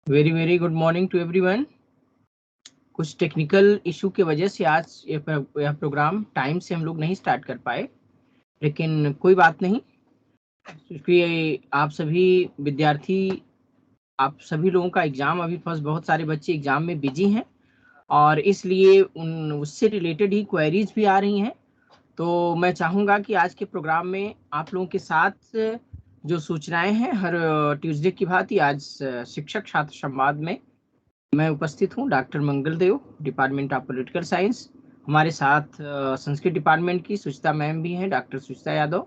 Very very good morning to everyone. कुछ technical issue की वजह से आज यह प्रोग्राम टाइम से हम लोग नहीं स्टार्ट कर पाए, लेकिन कोई बात नहीं, क्योंकि आप सभी विद्यार्थी, आप सभी लोगों का एग्जाम अभी फर्स्ट, बहुत सारे बच्चे एग्जाम में बिजी हैं और इसलिए उससे रिलेटेड ही क्वेरीज भी आ रही हैं। तो मैं चाहूँगा कि आज के प्रोग्राम में आप लोगों के साथ जो सूचनाएं हैं, हर ट्यूसडे की भांति आज शिक्षक छात्र संवाद में मैं उपस्थित हूँ। Doctor Mangal Dev, department of political science. हमारे साथ संस्कृत डिपार्टमेंट की सुचिता मैम भी हैं, डॉक्टर सुचिता यादव।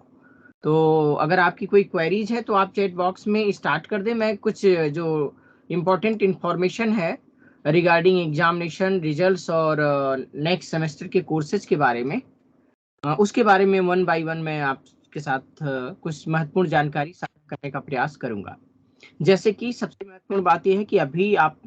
तो अगर आपकी कोई क्वेरीज है तो आप चैट बॉक्स में स्टार्ट कर दें। मैं कुछ जो इम्पोर्टेंट इंफॉर्मेशन है रिगार्डिंग एग्जामिनेशन रिजल्ट्स और नेक्स्ट सेमेस्टर के कोर्सेज के बारे में, उसके बारे में वन बाय वन मैं आपके साथ कुछ महत्वपूर्ण जानकारी साझा करने का प्रयास करूंगा। जैसे कि सबसे महत्वपूर्ण बात यह है कि अभी आप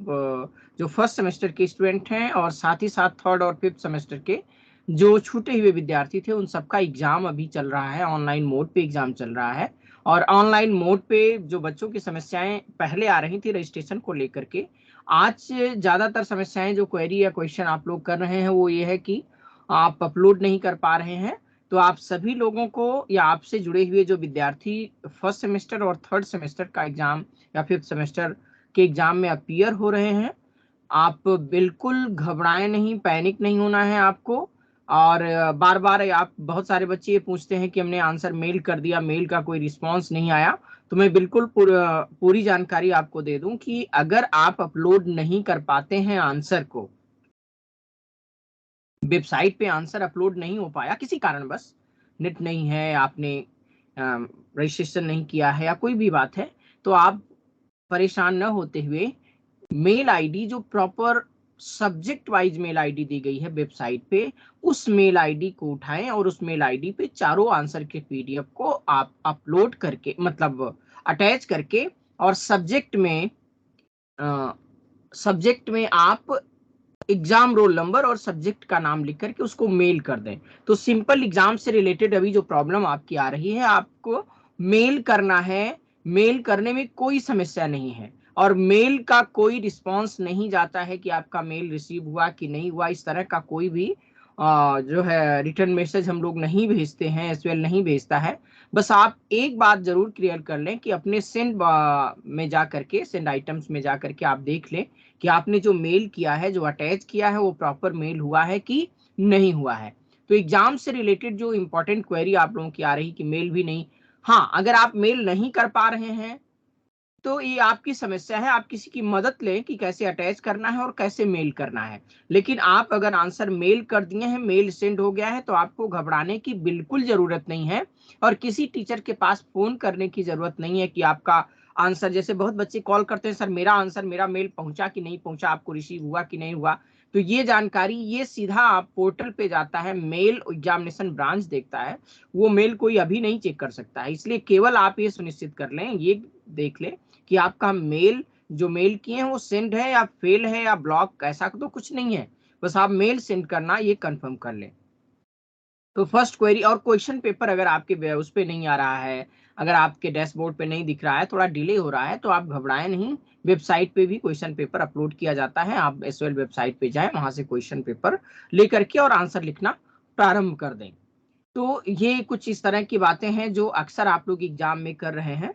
जो फर्स्ट सेमेस्टर के स्टूडेंट हैं और साथ ही साथ थर्ड और फिफ्थ सेमेस्टर के जो छूटे हुए विद्यार्थी थे, उन सबका एग्जाम अभी चल रहा है, ऑनलाइन मोड पे एग्जाम चल रहा है। और ऑनलाइन मोड पे जो बच्चों की समस्याएं पहले आ रही थी रजिस्ट्रेशन को लेकर के, आज ज्यादातर समस्याएं जो क्वेरी या क्वेश्चन आप लोग कर रहे हैं वो ये है कि आप अपलोड नहीं कर पा रहे हैं। तो आप सभी लोगों को या आपसे जुड़े हुए जो विद्यार्थी फर्स्ट सेमेस्टर और थर्ड सेमेस्टर का एग्जाम या फिफ्थ सेमेस्टर के एग्जाम में अपीयर हो रहे हैं, आप बिल्कुल घबराएं नहीं, पैनिक नहीं होना है आपको। और बार बार आप, बहुत सारे बच्चे ये पूछते हैं कि हमने आंसर मेल कर दिया, मेल का कोई रिस्पांस नहीं आया। तो मैं बिल्कुल पूरी जानकारी आपको दे दूं कि अगर आप अपलोड नहीं कर पाते हैं आंसर को, वेबसाइट पे आंसर अपलोड नहीं हो पाया किसी कारणवश, नेट नहीं है, आपने रजिस्ट्रेशन नहीं किया है या कोई भी बात है, तो आप परेशान न होते हुए मेल आईडी जो proper subject wise mail ID दी गई है वेबसाइट पे, उस मेल आईडी को उठाएं और उस मेल आईडी पे चारों आंसर के पीडीएफ को आप अपलोड करके, मतलब अटैच करके, और सब्जेक्ट में आप एग्जाम रोल नंबर और सब्जेक्ट का नाम लिख करके उसको मेल कर दें। तो सिंपल एग्जाम से रिलेटेड अभी जो प्रॉब्लम आपकी आ रही है, आपको मेल करना है। मेल करने में कोई समस्या नहीं है और मेल का कोई रिस्पांस नहीं जाता है कि आपका मेल रिसीव हुआ कि नहीं हुआ। इस तरह का कोई भी जो है रिटर्न मैसेज हम लोग नहीं भेजते हैं, एसएल नहीं भेजता है। बस आप एक बात जरूर क्लियर कर लें कि अपने सेंड में जा करके, सेंड आइटम्स में जा करके आप देख लें कि आपने जो मेल किया है, जो अटैच किया है, वो प्रॉपर मेल हुआ है कि नहीं हुआ है। तो एग्जाम से रिलेटेड जो इंपॉर्टेंट क्वेरी आप लोगों की आ रही कि मेल भी नहीं, हाँ, अगर आप मेल नहीं कर पा रहे हैं तो ये आपकी समस्या है, आप किसी की मदद लें कि कैसे अटैच करना है और कैसे मेल करना है। लेकिन आप अगर आंसर मेल कर दिए हैं, मेल सेंड हो गया है, तो आपको घबराने की बिल्कुल जरूरत नहीं है और किसी टीचर के पास फोन करने की जरूरत नहीं है कि आपका आंसर, जैसे बहुत बच्चे कॉल करते हैं, सर मेरा आंसर, मेरा मेल पहुंचा कि नहीं पहुंचा, आपको रिसीव हुआ कि नहीं हुआ। तो ये जानकारी, ये सीधा आप पोर्टल पे जाता है, मेल एग्जामिनेशन ब्रांच देखता है, वो मेल कोई अभी नहीं चेक कर सकता है। इसलिए केवल आप ये सुनिश्चित कर लें, ये देख लें कि आपका मेल, जो मेल किए हैं वो सेंड है या फेल है या ब्लॉक, ऐसा तो कुछ नहीं है। बस आप मेल सेंड करना ये कंफर्म कर लें। तो फर्स्ट क्वेरी, और क्वेश्चन पेपर अगर आपके उस पे नहीं आ रहा है, अगर आपके डैशबोर्ड पे नहीं दिख रहा है, थोड़ा डिले हो रहा है, तो आप घबराएं नहीं। वेबसाइट पे भी क्वेश्चन पेपर अपलोड किया जाता है, आप एसएल वेबसाइट पे जाएं, वहां से क्वेश्चन पेपर लेकर के और आंसर लिखना प्रारंभ कर दें। तो ये कुछ इस तरह की बातें हैं जो अक्सर आप लोग एग्जाम में कर रहे हैं।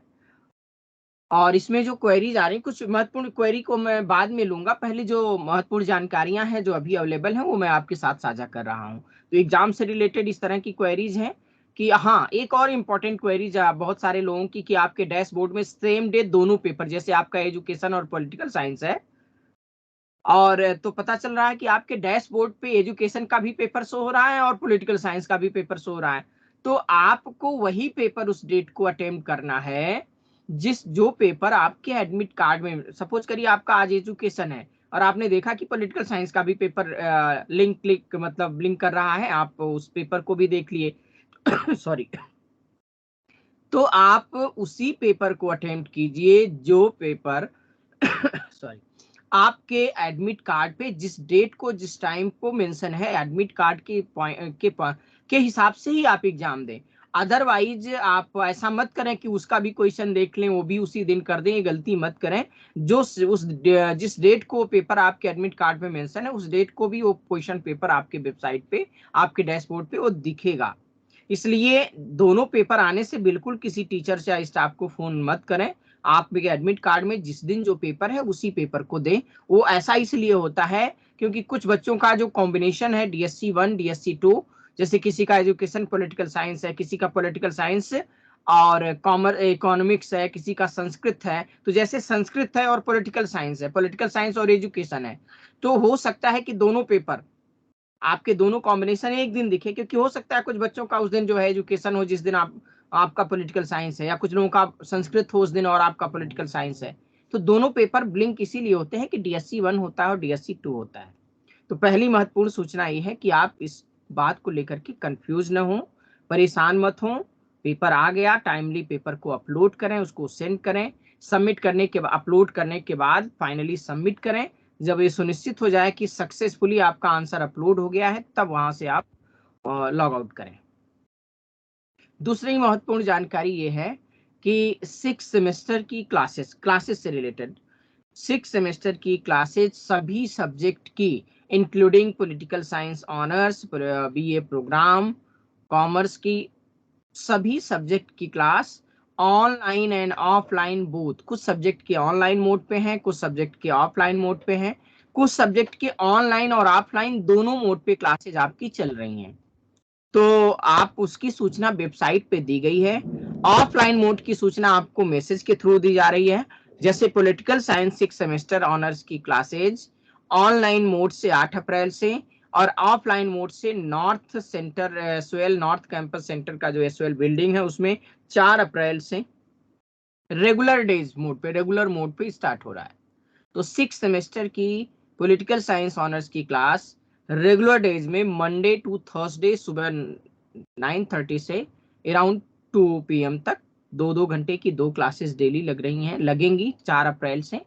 और इसमें जो क्वेरीज आ रही, कुछ महत्वपूर्ण क्वेरी को मैं बाद में लूंगा, पहले जो महत्वपूर्ण जानकारियां हैं जो अभी अवेलेबल हैं वो मैं आपके साथ साझा कर रहा हूं। तो एग्जाम से रिलेटेड इस तरह की क्वेरीज हैं कि, हाँ, एक और इम्पोर्टेंट क्वेरीज बहुत सारे लोगों की कि आपके डैशबोर्ड में सेम डे दोनों पेपर, जैसे आपका एजुकेशन और पॉलिटिकल साइंस है, और तो पता चल रहा है कि आपके डैशबोर्ड पे एजुकेशन का भी पेपर शो हो रहा है और पॉलिटिकल साइंस का भी पेपर शो हो रहा है। तो आपको वही पेपर उस डेट को अटेम्प्ट करना है, जो पेपर आपके एडमिट कार्ड में, सपोज करिए आपका आज एजुकेशन है और आपने देखा कि पॉलिटिकल साइंस का भी पेपर लिंक क्लिक, मतलब लिंक कर रहा है, आप उस पेपर को भी देख लिए सॉरी। तो आप उसी पेपर को अटेम्प्ट कीजिए जो पेपर सॉरी, आपके एडमिट कार्ड पे जिस डेट को, जिस टाइम को मेंशन है एडमिट कार्ड के हिसाब से ही आप एग्जाम दें। अदरवाइज आप ऐसा मत करें कि उसका भी क्वेश्चन देख लें, वो भी उसी दिन कर दें, ये गलती मत करें। जिस डेट को पेपर आपके एडमिट कार्ड में मेंशन है, उस डेट को भी वो क्वेश्चन पेपर आपके वेबसाइट पे, आपके डैशबोर्ड पे वो दिखेगा। इसलिए दोनों पेपर आने से बिल्कुल किसी टीचर या स्टाफ को फोन मत करें। आपके एडमिट कार्ड में जिस दिन जो पेपर है उसी पेपर को दें। वो ऐसा इसलिए होता है क्योंकि कुछ बच्चों का जो कॉम्बिनेशन है DSC 1 DSC 2, जैसे किसी का एजुकेशन पॉलिटिकल साइंस है, किसी का पॉलिटिकल साइंस और कॉमर्स इकोनॉमिक्स है, किसी का संस्कृत है। तो जैसे संस्कृत है और पॉलिटिकल साइंस है, पॉलिटिकल साइंस और एजुकेशन है, तो हो सकता है कि दोनों पेपर आपके दोनों कॉम्बिनेशन एक दिन दिखे, क्योंकि हो सकता है कुछ बच्चों का उस दिन जो है एजुकेशन हो जिस दिन आपका पॉलिटिकल साइंस है, या कुछ लोगों का संस्कृत हो उस दिन और आपका पॉलिटिकल साइंस है। तो दोनों पेपर ब्लिंक इसीलिए होते हैं कि DSC 1 होता है और DSC 2 होता है। तो पहली महत्वपूर्ण सूचना ये है कि आप इस बात को लेकर के कंफ्यूज न हो, परेशान मत हो। पेपर आ गया, टाइमली पेपर को अपलोड करें, उसको सेंड करें, सबमिट करने के बाद, अपलोड करने के बाद फाइनली सबमिट करें। जब ये सुनिश्चित हो जाए कि सक्सेसफुली आपका आंसर अपलोड हो गया है, तब वहां से आप लॉग आउट करें। दूसरी महत्वपूर्ण जानकारी ये है कि 6 सेमेस्टर की क्लासेस से रिलेटेड 6 सेमेस्टर की क्लासेज सभी सब्जेक्ट की, including political science honours, BA programme, commerce की, सभी सब्जेक्ट की class online and offline both, कुछ सब्जेक्ट के ऑनलाइन मोड पे हैं, कुछ सब्जेक्ट के ऑफलाइन मोड पे हैं, कुछ सब्जेक्ट के ऑनलाइन और ऑफलाइन दोनों मोड पे क्लासेज आपकी चल रही हैं। तो आप उसकी सूचना वेबसाइट पे दी गई है। ऑफलाइन मोड की सूचना आपको मैसेज के थ्रू दी जा रही है। जैसे पॉलिटिकल साइंस 6 सेमेस्टर ऑनर्स की क्लासेज ऑनलाइन मोड से 8 अप्रैल से, और ऑफलाइन मोड से north centre SOL north campus centre का जो एसओएल बिल्डिंग है उसमें 4 अप्रैल से रेगुलर मोड पे स्टार्ट हो रहा है। तो 6 सेमेस्टर की पॉलिटिकल साइंस ऑनर्स की क्लास रेगुलर डेज में मंडे टू थर्सडे सुबह 9:30 से अराउंड 2 PM तक 2-2 घंटे की 2 क्लासेस डेली लगेंगी 4 अप्रैल से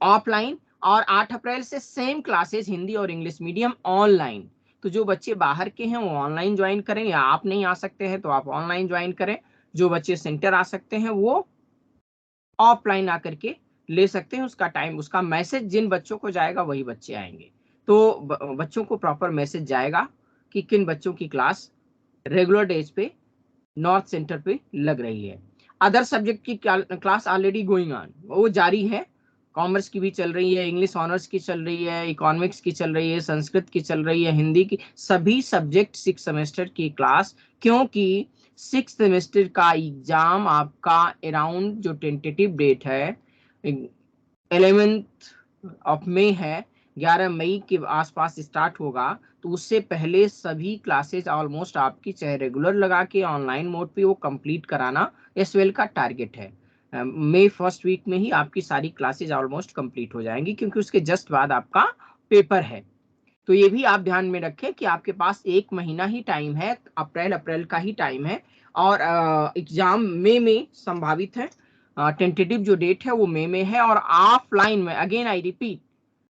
ऑफलाइन, और 8 अप्रैल से सेम क्लासेस हिंदी और इंग्लिश मीडियम ऑनलाइन। तो जो बच्चे बाहर के हैं वो ऑनलाइन ज्वाइन करें, या आप नहीं आ सकते हैं तो आप ऑनलाइन ज्वाइन करें। जो बच्चे सेंटर आ सकते हैं वो ऑफलाइन आकर के ले सकते हैं। उसका टाइम, उसका मैसेज जिन बच्चों को जाएगा वही बच्चे आएंगे। तो बच्चों को प्रॉपर मैसेज जाएगा कि किन बच्चों की क्लास रेगुलर डेज पे नॉर्थ सेंटर पे लग रही है। अदर सब्जेक्ट की क्लास ऑलरेडी गोइंग ऑन, वो जारी है। कॉमर्स की भी चल रही है, इंग्लिश ऑनर्स की चल रही है, इकोनॉमिक्स की चल रही है, संस्कृत की चल रही है, हिंदी की, सभी सब्जेक्ट 6 सेमेस्टर की क्लास। क्योंकि 6 सेमेस्टर का एग्जाम आपका अराउंड जो टेंटेटिव डेट है 11 मई है, 11 मई के आसपास स्टार्ट होगा। तो उससे पहले सभी क्लासेस ऑलमोस्ट आपकी, चाहे रेगुलर लगा के ऑनलाइन मोड पे, वो कंप्लीट कराना एसवेल का टारगेट है। मई फर्स्ट वीक में ही आपकी सारी क्लासेज ऑलमोस्ट कंप्लीट हो जाएंगी, क्योंकि उसके जस्ट बाद आपका पेपर है। तो ये भी आप ध्यान में रखें कि आपके पास 1 महीना ही टाइम है, अप्रैल का ही टाइम है, और एग्जाम मई में संभावित है। टेंटेटिव जो डेट है वो मई में है। और ऑफलाइन में, अगेन आई रिपीट,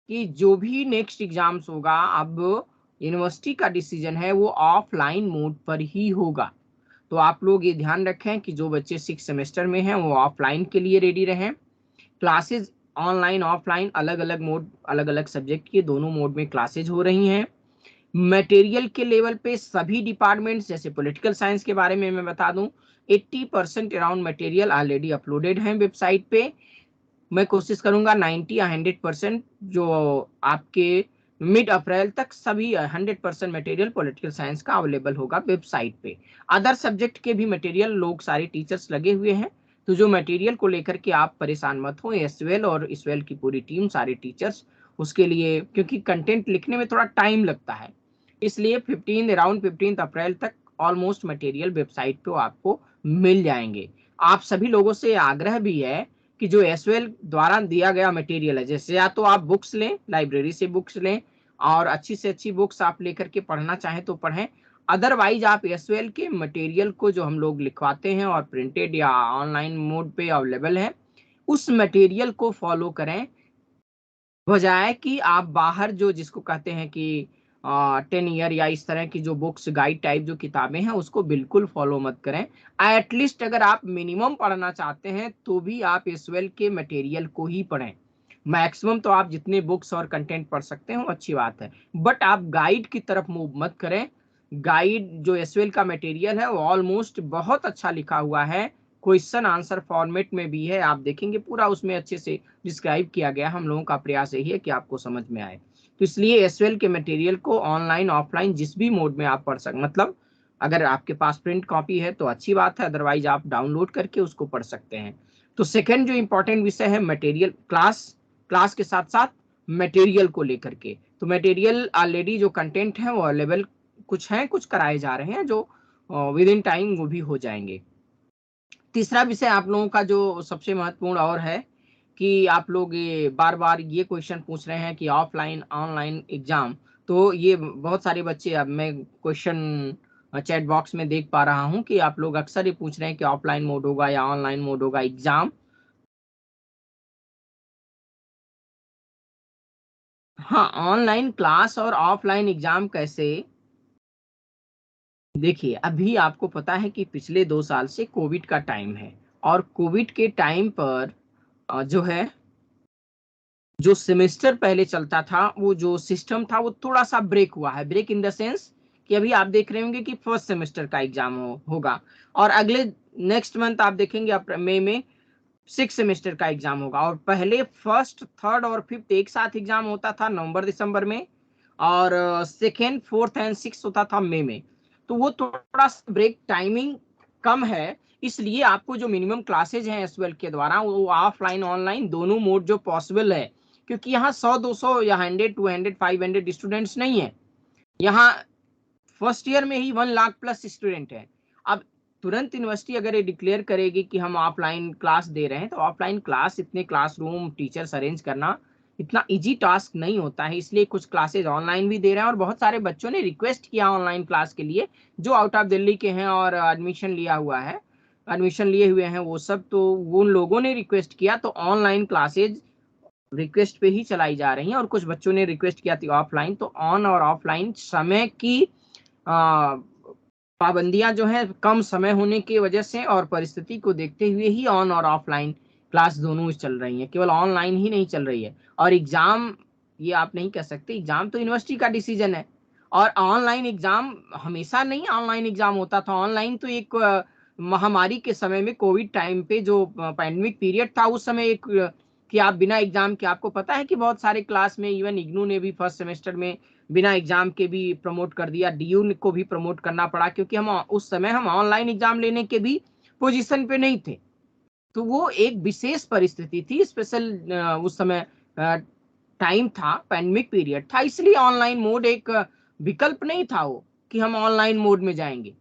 कि जो भी नेक्स्ट एग्जाम्स होगा, अब यूनिवर्सिटी का डिसीजन है, वो ऑफलाइन मोड पर ही होगा। तो आप लोग ये ध्यान रखें कि जो बच्चे 6 सेमेस्टर में हैं वो ऑफलाइन के लिए रेडी रहें। क्लासेज ऑनलाइन ऑफलाइन अलग अलग मोड, अलग अलग सब्जेक्ट के दोनों मोड में क्लासेज हो रही हैं। मटेरियल के लेवल पे सभी डिपार्टमेंट्स, जैसे पॉलिटिकल साइंस के बारे में मैं बता दूं, 80% अराउंड मटेरियल ऑलरेडी अपलोडेड है वेबसाइट पे। मैं कोशिश करूंगा 90 या 100% जो आपके मिड अप्रैल तक सभी 100% मटेरियल पॉलिटिकल साइंस का अवेलेबल होगा वेबसाइट पे। अदर सब्जेक्ट के भी मटेरियल लोग, सारे टीचर्स लगे हुए हैं। तो जो मटेरियल को लेकर के आप परेशान मत हो, एसवेल और इसवेल की पूरी टीम, सारे टीचर्स उसके लिए, क्योंकि कंटेंट लिखने में थोड़ा टाइम लगता है, इसलिए 15 अप्रैल तक ऑलमोस्ट मटेरियल वेबसाइट पे आपको मिल जाएंगे। आप सभी लोगों से आग्रह भी है कि जो एसवेल द्वारा दिया गया मटेरियल है, जैसे या तो आप बुक्स लें, लाइब्रेरी से बुक्स लें, और अच्छी से अच्छी बुक्स आप लेकर के पढ़ना चाहें तो पढ़ें। अदरवाइज आप एसवेल के मटेरियल को, जो हम लोग लिखवाते हैं और प्रिंटेड या ऑनलाइन मोड पे अवेलेबल है, उस मटेरियल को फॉलो करें, बजाय कि आप बाहर जो जिसको कहते हैं कि 10 ईयर या इस तरह की जो बुक्स गाइड टाइप जो किताबें हैं उसको बिल्कुल फॉलो मत करें। एटलीस्ट अगर आप मिनिमम पढ़ना चाहते हैं तो भी आप एसवेल के मटेरियल को ही पढ़ें। मैक्सिमम तो आप जितने बुक्स और कंटेंट पढ़ सकते हो अच्छी बात है, बट आप गाइड की तरफ मूव मत करें। गाइड जो एसवेल का मटेरियल है वो ऑलमोस्ट बहुत अच्छा लिखा हुआ है, क्वेश्चन आंसर फॉर्मेट में भी है, आप देखेंगे पूरा उसमें अच्छे से डिस्क्राइब किया गया। हम लोगों का प्रयास यही है कि आपको समझ में आए। तो इसलिए एसवेल के मटेरियल को ऑनलाइन ऑफलाइन जिस भी मोड में आप पढ़ सकते, मतलब अगर आपके पास प्रिंट कॉपी है तो अच्छी बात है, अदरवाइज आप डाउनलोड करके उसको पढ़ सकते हैं। तो सेकंड जो इंपॉर्टेंट विषय है मटेरियल, क्लास के साथ साथ मटेरियल को लेकर के। तो मटेरियल ऑलरेडी जो कंटेंट है वो अवेलेबल कुछ हैं, कुछ कराए जा रहे हैं जो विद इन टाइम वो भी हो जाएंगे। तीसरा विषय आप लोगों का जो सबसे महत्वपूर्ण और है कि आप लोग ये बार बार ये क्वेश्चन पूछ रहे हैं कि ऑफलाइन ऑनलाइन एग्जाम। तो ये बहुत सारे बच्चे, अब मैं क्वेश्चन चैट बॉक्स में देख पा रहा हूं कि आप लोग अक्सर ये पूछ रहे हैं कि ऑफलाइन मोड होगा या ऑनलाइन मोड होगा एग्जाम। हाँ, ऑनलाइन क्लास और ऑफलाइन एग्जाम कैसे, देखिए अभी आपको पता है कि पिछले 2 साल से कोविड का टाइम है, और कोविड के टाइम पर जो है, जो सेमेस्टर पहले चलता था वो जो सिस्टम था वो थोड़ा सा ब्रेक हुआ है। ब्रेक इन द सेंस कि अभी आप देख रहे होंगे कि फर्स्ट सेमेस्टर का एग्जाम होगा, और अगले नेक्स्ट मंथ आप देखेंगे मई में 6 सेमेस्टर का एग्जाम होगा। और पहले फर्स्ट थर्ड और फिफ्थ एक साथ एग्जाम होता था नवंबर दिसंबर में, और सेकेंड फोर्थ एंड सिक्स होता था मई में। तो वो थोड़ा सा ब्रेक टाइमिंग कम है, इसलिए आपको जो मिनिमम क्लासेज हैं एसवेल के द्वारा वो ऑफलाइन ऑनलाइन दोनों मोड जो पॉसिबल है, क्योंकि यहाँ 100 200 या 100 200 500 स्टूडेंट्स नहीं है। यहाँ फर्स्ट ईयर में ही 1 लाख प्लस स्टूडेंट है। अब तुरंत यूनिवर्सिटी अगर ये डिक्लेयर करेगी कि हम ऑफलाइन क्लास दे रहे हैं, तो ऑफलाइन क्लास इतने क्लासरूम टीचर्स अरेंज करना इतना इजी टास्क नहीं होता है, इसलिए कुछ क्लासेज ऑनलाइन भी दे रहे हैं। और बहुत सारे बच्चों ने रिक्वेस्ट किया ऑनलाइन क्लास के लिए, जो आउट ऑफ दिल्ली के हैं और एडमिशन लिया हुआ है, एडमिशन लिए हुए हैं वो सब, तो उन लोगों ने रिक्वेस्ट किया तो ऑनलाइन क्लासेज रिक्वेस्ट पे ही चलाई जा रही हैं। और कुछ बच्चों ने रिक्वेस्ट किया थी ऑफलाइन, तो ऑन और ऑफलाइन समय की पाबंदियां जो है कम समय होने की वजह से और परिस्थिति को देखते हुए ही ऑन और ऑफलाइन क्लास दोनों चल रही है, केवल ऑनलाइन ही नहीं चल रही है। और एग्जाम, ये आप नहीं कह सकते, एग्जाम तो यूनिवर्सिटी का डिसीजन है। और ऑनलाइन एग्जाम हमेशा नहीं ऑनलाइन एग्जाम होता था। ऑनलाइन तो एक महामारी के समय में कोविड टाइम पे जो पैंडेमिक पीरियड था उस समय एक कि आप बिना एग्जाम के, आपको पता है कि बहुत सारे क्लास में इवन इग्नू ने भी फर्स्ट सेमेस्टर में बिना एग्जाम के भी प्रमोट कर दिया, डीयू को भी प्रमोट करना पड़ा, क्योंकि हम उस समय हम ऑनलाइन एग्जाम लेने के भी पोजीशन पे नहीं थे। तो वो एक विशेष परिस्थिति थी, स्पेशल उस समय टाइम था, पैंडेमिक पीरियड था, इसलिए ऑनलाइन मोड एक विकल्प नहीं था वो कि हम ऑनलाइन मोड में जाएंगे।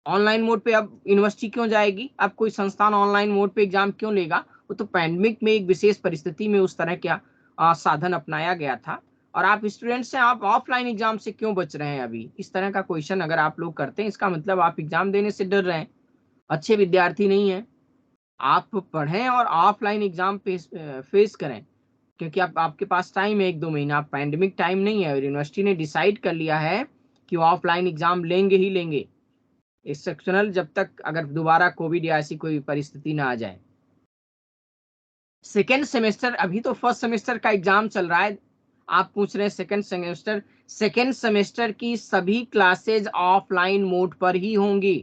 ऑनलाइन मोड पे अब यूनिवर्सिटी क्यों जाएगी, अब कोई संस्थान ऑनलाइन मोड पे एग्जाम क्यों लेगा? वो तो पैंडेमिक में एक विशेष परिस्थिति में उस तरह का साधन अपनाया गया था। और आप स्टूडेंट से आप ऑफलाइन एग्जाम से क्यों बच रहे हैं? अभी इस तरह का क्वेश्चन अगर आप लोग करते हैं, इसका मतलब आप एग्जाम देने से डर रहे हैं, अच्छे विद्यार्थी नहीं है। आप पढ़ें और ऑफलाइन एग्जाम फेस करें, क्योंकि आप आपके पास टाइम है 1 2 महीना, आप पैंडेमिक टाइम नहीं है, और यूनिवर्सिटी ने डिसाइड कर लिया है कि वो ऑफलाइन एग्जाम लेंगे ही लेंगे, एक्सेप्शनल, जब तक अगर दोबारा कोविड या ऐसी कोई परिस्थिति ना आ जाए। सेकेंड सेमेस्टर, अभी तो फर्स्ट सेमेस्टर का एग्जाम चल रहा है, आप पूछ रहे हैं सेकेंड सेमेस्टर। सेकेंड सेमेस्टर की सभी क्लासेज ऑफलाइन मोड पर ही होंगी,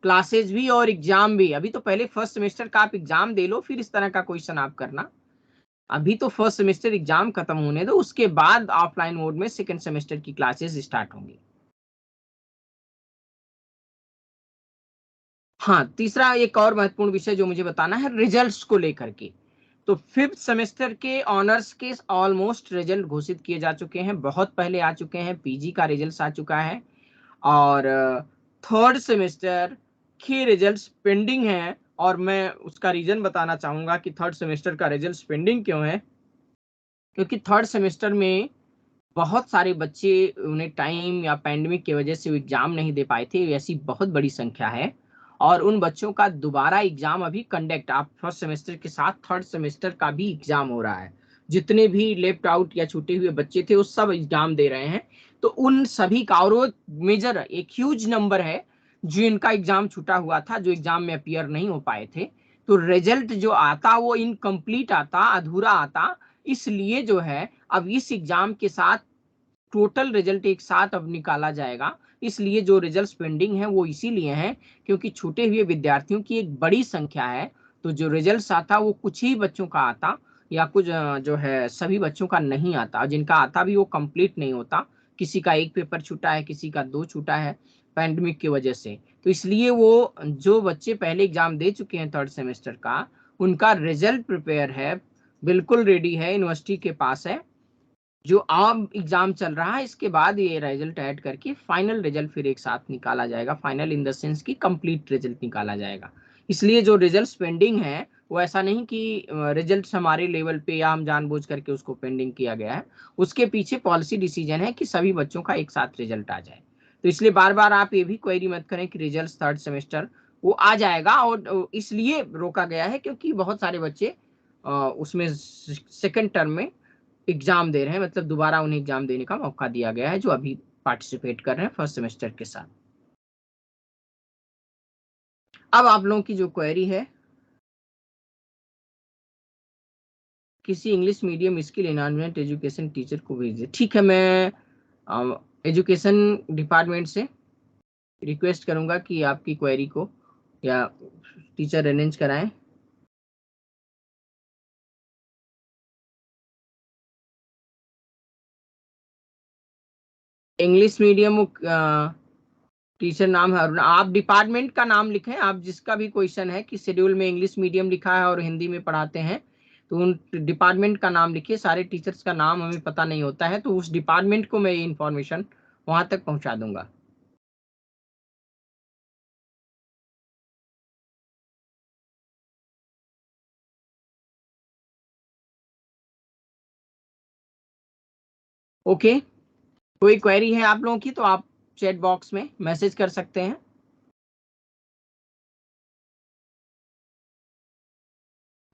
क्लासेज भी और एग्जाम भी। अभी तो पहले फर्स्ट सेमेस्टर का आप एग्जाम दे लो, फिर इस तरह का क्वेश्चन आप करना। अभी तो फर्स्ट सेमेस्टर एग्जाम खत्म होने दो, उसके बाद ऑफलाइन मोड में सेकेंड सेमेस्टर की क्लासेस स्टार्ट होंगी। हाँ, तीसरा एक और महत्वपूर्ण विषय जो मुझे बताना है रिजल्ट्स को लेकर के। तो फिफ्थ सेमेस्टर के ऑनर्स के ऑलमोस्ट रिजल्ट घोषित किए जा चुके हैं, बहुत पहले आ चुके हैं, पीजी का रिजल्ट आ चुका है। और थर्ड सेमेस्टर के रिजल्ट्स पेंडिंग हैं, और मैं उसका रीजन बताना चाहूंगा कि थर्ड सेमेस्टर का रिजल्ट पेंडिंग क्यों है। क्योंकि थर्ड सेमेस्टर में बहुत सारे बच्चे, उन्हें टाइम या पैंडेमिक की वजह से वो एग्जाम नहीं दे पाए थे, ऐसी बहुत बड़ी संख्या है। और उन बच्चों का दोबारा एग्जाम अभी कंडक्ट, आप फर्स्ट सेमेस्टर के साथ थर्ड सेमेस्टर का भी एग्जाम हो रहा है। जितने भी लेफ्ट आउट या छूटे हुए बच्चे थे वो सब एग्जाम दे रहे हैं। तो उन सभी का, और वो मेजर एक ह्यूज नंबर है जो इनका एग्जाम छूटा हुआ था, जो एग्जाम में अपियर नहीं हो पाए थे। तो रिजल्ट जो आता वो इनकम्प्लीट आता, अधूरा आता। इसलिए जो है अब इस एग्जाम के साथ टोटल रिजल्ट एक साथ अब निकाला जाएगा। इसलिए जो रिजल्ट पेंडिंग है वो इसीलिए हैं क्योंकि छूटे हुए विद्यार्थियों की एक बड़ी संख्या है। तो जो रिजल्ट आता वो कुछ ही बच्चों का आता, या कुछ जो है सभी बच्चों का नहीं आता, जिनका आता भी वो कंप्लीट नहीं होता। किसी का एक पेपर छूटा है, किसी का दो छूटा है पैंडेमिक की वजह से। तो इसलिए वो जो बच्चे पहले एग्जाम दे चुके हैं थर्ड सेमेस्टर का, उनका रिजल्ट प्रिपेयर है, बिल्कुल रेडी है, यूनिवर्सिटी के पास है। जो अब एग्जाम चल रहा है इसके बाद ये रिजल्ट ऐड करके फाइनल रिजल्ट फिर एक साथ निकाला जाएगा। फाइनल इन द सेंस की कंप्लीट रिजल्ट निकाला जाएगा। इसलिए जो रिजल्ट पेंडिंग है वो ऐसा नहीं कि रिजल्ट हमारे लेवल पे या हम जानबूझ करके उसको पेंडिंग किया गया है। उसके पीछे पॉलिसी डिसीजन है कि सभी बच्चों का एक साथ रिजल्ट आ जाए। तो इसलिए बार बार आप ये भी क्वेरी मत करें कि रिजल्ट थर्ड सेमेस्टर वो आ जाएगा, और इसलिए रोका गया है क्योंकि बहुत सारे बच्चे उसमें सेकंड टर्म में एग्जाम दे रहे हैं, मतलब दोबारा उन्हें एग्जाम देने का मौका दिया गया है जो अभी पार्टिसिपेट कर रहे हैं फर्स्ट सेमेस्टर के साथ। अब आप लोगों की जो क्वेरी है, किसी English medium skill enhancement education teacher को भेजिए। ठीक है, मैं एजुकेशन डिपार्टमेंट से रिक्वेस्ट करूंगा कि आपकी क्वेरी को या टीचर अरेंज कराएं। इंग्लिश मीडियम टीचर नाम है अरुण। आप डिपार्टमेंट का नाम लिखें, आप जिसका भी क्वेश्चन है कि शेड्यूल में इंग्लिश मीडियम लिखा है और हिंदी में पढ़ाते हैं तो उन डिपार्टमेंट का नाम लिखिए। सारे टीचर्स का नाम हमें पता नहीं होता है, तो उस डिपार्टमेंट को मैं ये इन्फॉर्मेशन वहां तक पहुंचा दूंगा। ओके, कोई क्वेरी है आप लोगों की तो आप चैट बॉक्स में मैसेज कर सकते हैं।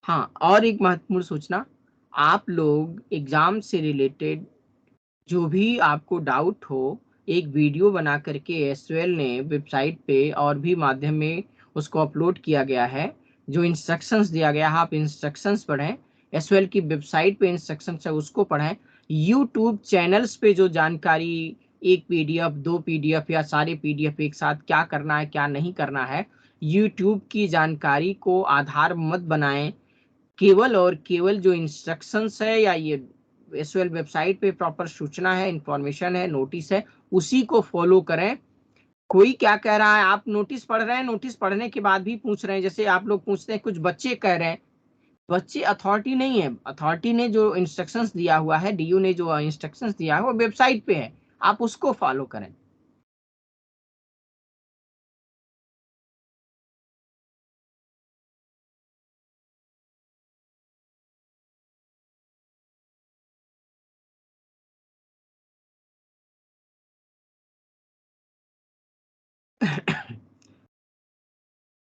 हाँ, और एक महत्वपूर्ण सूचना, आप लोग एग्जाम से रिलेटेड जो भी आपको डाउट हो, एक वीडियो बना करके एसएल ने वेबसाइट पे और भी माध्यम में उसको अपलोड किया गया है। जो इंस्ट्रक्शंस दिया गया है आप इंस्ट्रक्शंस पढ़ें, एसएल की वेबसाइट पे इंस्ट्रक्शंस है उसको पढ़ें। यूट्यूब चैनल्स पे जो जानकारी, एक पीडीएफ, दो पीडीएफ या सारे पीडीएफ एक साथ क्या करना है क्या नहीं करना है, यूट्यूब की जानकारी को आधार मत बनाएं। केवल और केवल जो इंस्ट्रक्शंस है या ये एसओएल वेबसाइट पे प्रॉपर सूचना है, इंफॉर्मेशन है, नोटिस है, उसी को फॉलो करें। कोई क्या कह रहा है, आप नोटिस पढ़ रहे हैं, नोटिस पढ़ने के बाद भी पूछ रहे हैं, जैसे आप लोग पूछते हैं कुछ बच्चे कह रहे हैं, बच्चे अथॉरिटी नहीं है। अथॉरिटी ने जो इंस्ट्रक्शंस दिया हुआ है, डीयू ने जो इंस्ट्रक्शंस दिया है वो वेबसाइट पे है, आप उसको फॉलो करें।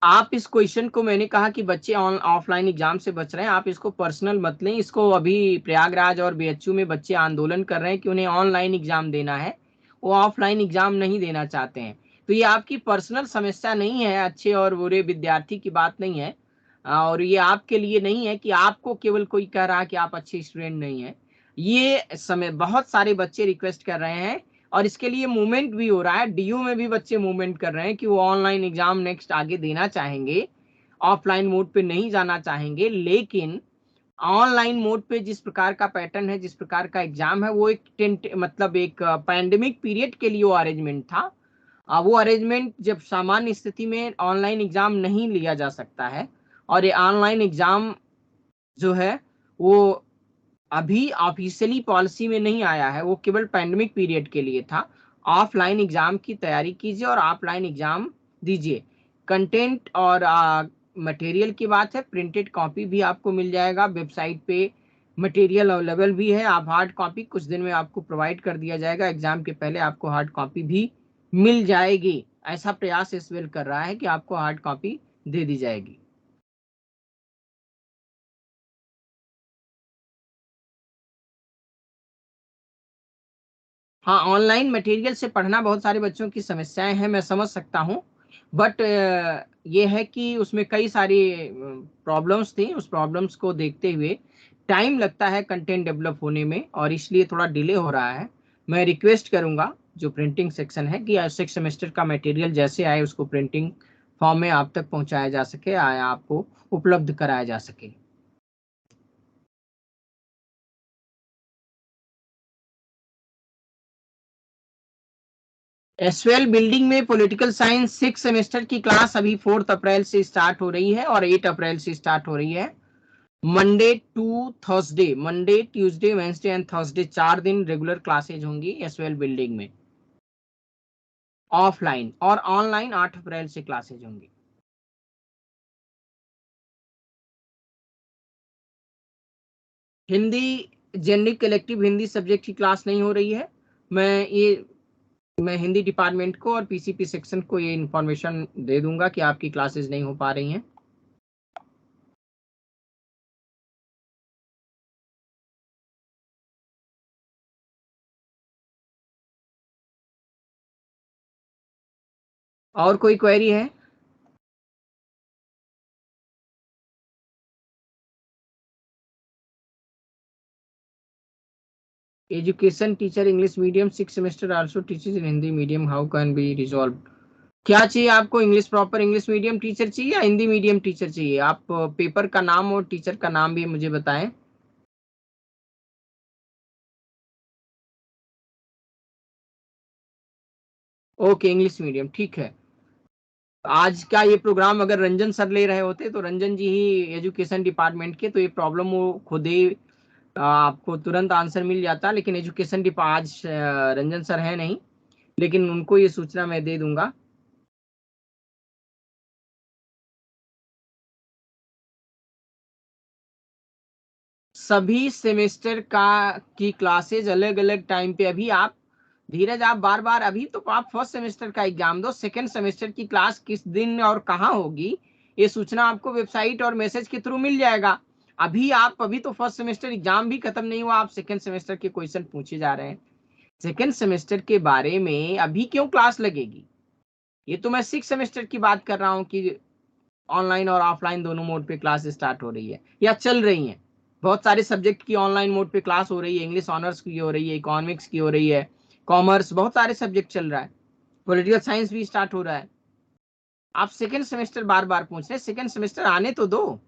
आप इस क्वेश्चन को, मैंने कहा कि बच्चे ऑफलाइन एग्जाम से बच रहे हैं, आप इसको पर्सनल मत लें। इसको अभी प्रयागराज और बीएचयू में बच्चे आंदोलन कर रहे हैं कि उन्हें ऑनलाइन एग्जाम देना है, वो ऑफलाइन एग्जाम नहीं देना चाहते हैं। तो ये आपकी पर्सनल समस्या नहीं है, अच्छे और बुरे विद्यार्थी की बात नहीं है। और ये आपके लिए नहीं है कि आपको केवल कोई कह रहा है कि आप अच्छे स्टूडेंट नहीं है। ये समय बहुत सारे बच्चे रिक्वेस्ट कर रहे हैं और इसके लिए मूवमेंट भी हो रहा है। डीयू में भी बच्चे मूवमेंट कर रहे हैं कि वो ऑनलाइन एग्जाम नेक्स्ट आगे देना चाहेंगे, ऑफलाइन मोड पे नहीं जाना चाहेंगे। लेकिन ऑनलाइन मोड पे जिस प्रकार का पैटर्न है, जिस प्रकार का एग्जाम है, वो एक टेंट मतलब एक पैंडेमिक पीरियड के लिए वो अरेंजमेंट था। वो अरेंजमेंट जब सामान्य स्थिति में ऑनलाइन एग्जाम नहीं लिया जा सकता है। और ये ऑनलाइन एग्जाम जो है वो अभी ऑफिशियली पॉलिसी में नहीं आया है, वो केवल पैंडेमिक पीरियड के लिए था। ऑफलाइन एग्जाम की तैयारी कीजिए और ऑफलाइन एग्जाम दीजिए। कंटेंट और मटेरियल की बात है, प्रिंटेड कॉपी भी आपको मिल जाएगा वेबसाइट पे, मटेरियल अवेलेबल भी है। आप हार्ड कॉपी कुछ दिन में आपको प्रोवाइड कर दिया जाएगा, एग्जाम के पहले आपको हार्ड कॉपी भी मिल जाएगी। ऐसा प्रयास इस वेल कर रहा है कि आपको हार्ड कॉपी दे दी जाएगी। हाँ, ऑनलाइन मटेरियल से पढ़ना बहुत सारे बच्चों की समस्याएं हैं, मैं समझ सकता हूँ। बट ये है कि उसमें कई सारी प्रॉब्लम्स थी, उस प्रॉब्लम्स को देखते हुए टाइम लगता है कंटेंट डेवलप होने में, और इसलिए थोड़ा डिले हो रहा है। मैं रिक्वेस्ट करूंगा जो प्रिंटिंग सेक्शन है कि 6 सेमेस्टर का मटेरियल जैसे आए उसको प्रिंटिंग फॉर्म में आप तक पहुंचाया जा सके, आपको उपलब्ध कराया जा सके। एसवेल बिल्डिंग में पॉलिटिकल साइंस 6 सेमेस्टर की क्लास अभी 4 अप्रैल से स्टार्ट हो रही है और 8 अप्रैल से स्टार्ट हो रही है। Monday to Thursday, Monday Tuesday Wednesday and Thursday, 4 दिन रेगुलर क्लासेज होंगी एसवेल बिल्डिंग में, ऑफलाइन, और ऑनलाइन 8 अप्रैल से क्लासेज होंगी। Hindi general collective Hindi subject की क्लास नहीं हो रही है। मैं ये मैं हिंदी डिपार्टमेंट को और पीसीपी सेक्शन को ये इन्फॉर्मेशन दे दूंगा कि आपकी क्लासेस नहीं हो पा रही हैं। और कोई क्वेरी है? Education teacher English medium 6 semester also teachers in Hindi medium, how can be resolve? क्या चाहिए आपको? English proper English medium teacher चाहिए या हिंदी मीडियम टीचर चाहिए? आप पेपर का नाम और टीचर का नाम भी मुझे बताएं। ओके, इंग्लिश मीडियम, ठीक है। आज का ये प्रोग्राम अगर रंजन सर ले रहे होते तो रंजन जी ही एजुकेशन डिपार्टमेंट के, तो ये प्रॉब्लम वो खुद ही आपको तुरंत आंसर मिल जाता, लेकिन एजुकेशन डिपा आज रंजन सर है नहीं, लेकिन उनको ये सूचना मैं दे दूंगा। सभी सेमेस्टर का की क्लासेज अलग अलग टाइम पे। अभी आप धीरज, आप बार बार, अभी तो आप फर्स्ट सेमेस्टर का एग्जाम दो, सेकंड सेमेस्टर की क्लास किस दिन और कहाँ होगी ये सूचना आपको वेबसाइट और मैसेज के थ्रू मिल जाएगा। अभी तो फर्स्ट सेमेस्टर एग्जाम भी खत्म नहीं हुआ, आप सेकंड सेमेस्टर के क्वेश्चन पूछे जा रहे हैं। सेकंड सेमेस्टर के बारे में अभी क्यों क्लास लगेगी? ये तो मैं 6 सेमेस्टर की बात कर रहा हूँ कि ऑनलाइन और ऑफलाइन दोनों मोड पे क्लास स्टार्ट हो रही है या चल रही है। बहुत सारे सब्जेक्ट की ऑनलाइन मोड पे क्लास हो रही है, इंग्लिश ऑनर्स की हो रही है, इकोनॉमिक्स की हो रही है, कॉमर्स, बहुत सारे सब्जेक्ट चल रहा है, पॉलिटिकल साइंस भी स्टार्ट हो रहा है। आप सेकेंड सेमेस्टर बार बार पूछ रहे हैं, सेकेंड सेमेस्टर आने तो दो,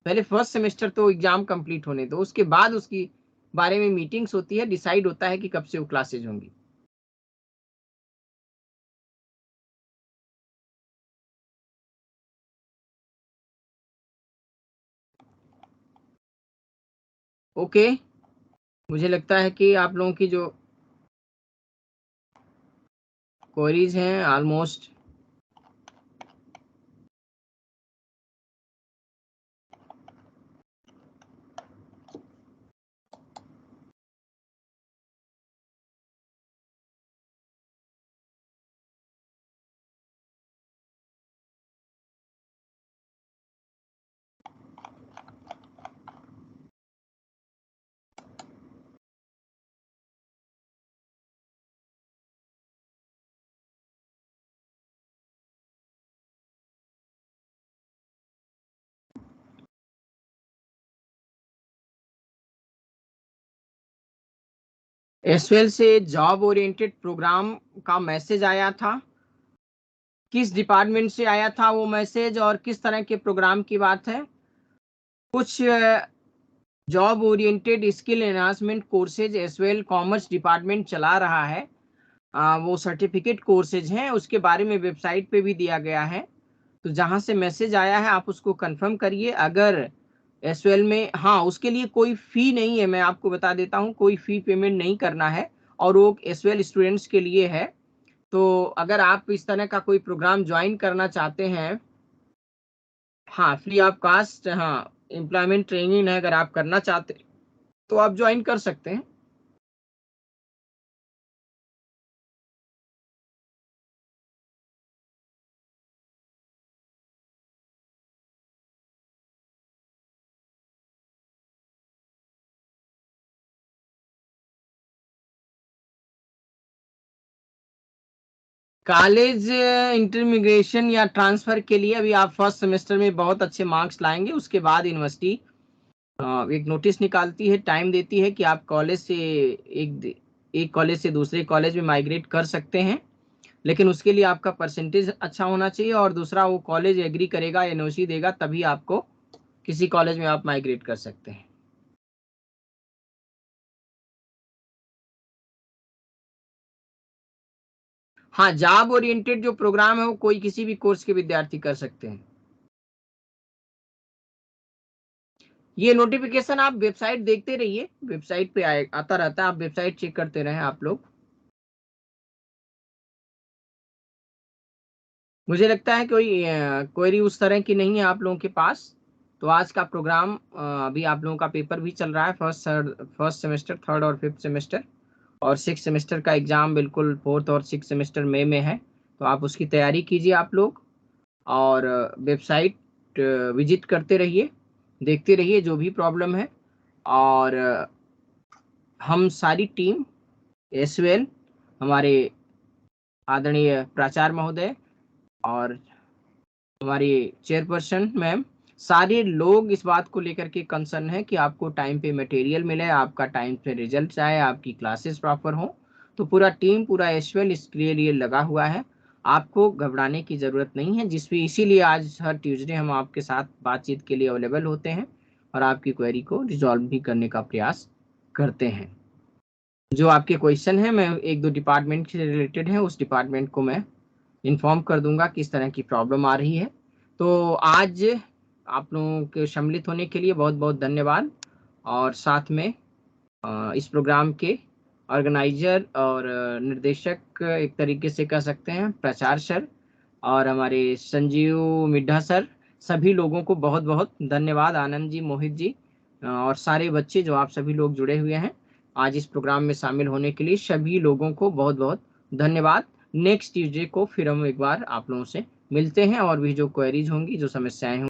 पहले फर्स्ट सेमेस्टर तो एग्जाम कंप्लीट होने दो, उसके बाद उसकी बारे में मीटिंग्स होती है, डिसाइड होता है कि कब से वो क्लासेज होंगी। ओके, मुझे लगता है कि आप लोगों की जो क्वेरीज हैं ऑलमोस्ट। एसवेल से जॉब ओरिएंटेड प्रोग्राम का मैसेज आया था। किस डिपार्टमेंट से आया था वो मैसेज और किस तरह के प्रोग्राम की बात है? कुछ job oriented skill enhancement courses as well commerce department चला रहा है। वो सर्टिफिकेट कोर्सेज हैं, उसके बारे में वेबसाइट पे भी दिया गया है। तो जहां से मैसेज आया है आप उसको कंफर्म करिए। अगर एसवेल में, हाँ, उसके लिए कोई फी नहीं है, मैं आपको बता देता हूँ, कोई फी पेमेंट नहीं करना है, और वो एसवेल स्टूडेंट्स के लिए है। तो अगर आप इस तरह का कोई प्रोग्राम ज्वाइन करना चाहते हैं, हाँ, फ्री ऑफ कास्ट, हाँ, एम्प्लॉयमेंट ट्रेनिंग है, अगर आप करना चाहते हैं तो आप ज्वाइन कर सकते हैं। कॉलेज इंटरमिग्रेशन या ट्रांसफर के लिए अभी आप फर्स्ट सेमेस्टर में बहुत अच्छे मार्क्स लाएंगे, उसके बाद यूनिवर्सिटी एक नोटिस निकालती है, टाइम देती है कि आप कॉलेज से एक कॉलेज से दूसरे कॉलेज में माइग्रेट कर सकते हैं, लेकिन उसके लिए आपका परसेंटेज अच्छा होना चाहिए और दूसरा वो कॉलेज एग्री करेगा, एनओसी देगा, तभी आपको किसी कॉलेज में आप माइग्रेट कर सकते हैं। हाँ, जॉब ओरिएंटेड जो प्रोग्राम है वो कोई किसी भी कोर्स के विद्यार्थी कर सकते हैं। ये नोटिफिकेशन आप वेबसाइट देखते रहिए, वेबसाइट पे आता रहता है, आप वेबसाइट चेक करते रहें आप लोग। मुझे लगता है कोई क्वेरी उस तरह की नहीं है आप लोगों के पास। तो आज का प्रोग्राम अभी आप लोगों का पेपर भी चल रहा है, फर्स्ट सेमेस्टर, थर्ड और फिफ्थ सेमेस्टर, और सिक्स सेमेस्टर का एग्जाम बिल्कुल फोर्थ और सिक्स सेमेस्टर में है। तो आप उसकी तैयारी कीजिए आप लोग, और वेबसाइट विजिट करते रहिए, देखते रहिए जो भी प्रॉब्लम है। और हम सारी टीम एस वेल, हमारे आदरणीय प्राचार्य महोदय और हमारी चेयरपर्सन मैम, सारे लोग इस बात को लेकर के कंसर्न है कि आपको टाइम पे मटेरियल मिले, आपका टाइम पे रिजल्ट आए, आपकी क्लासेस प्रॉपर हो। तो पूरा टीम, पूरा एसवेल इसके लिए लगा हुआ है, आपको घबराने की जरूरत नहीं है। इसीलिए आज हर ट्यूसडे हम आपके साथ बातचीत के लिए अवेलेबल होते हैं और आपकी क्वेरी को रिजॉल्व भी करने का प्रयास करते हैं। जो आपके क्वेश्चन है, मैं एक दो डिपार्टमेंट से रिलेटेड है, उस डिपार्टमेंट को मैं इन्फॉर्म कर दूंगा किस तरह की प्रॉब्लम आ रही है। तो आज आप लोगों के सम्मिलित होने के लिए बहुत बहुत धन्यवाद। और साथ में इस प्रोग्राम के ऑर्गेनाइजर और निर्देशक एक तरीके से कह सकते हैं प्राचार्य सर और हमारे संजीव मिड्ढा सर, सभी लोगों को बहुत बहुत धन्यवाद। आनंद जी, मोहित जी और सारे बच्चे जो आप सभी लोग जुड़े हुए हैं आज इस प्रोग्राम में शामिल होने के लिए, सभी लोगों को बहुत बहुत धन्यवाद। नेक्स्ट ट्यूसडे को फिर हम एक बार आप लोगों से मिलते हैं और भी जो क्वेरीज होंगी, जो समस्याएं होंगी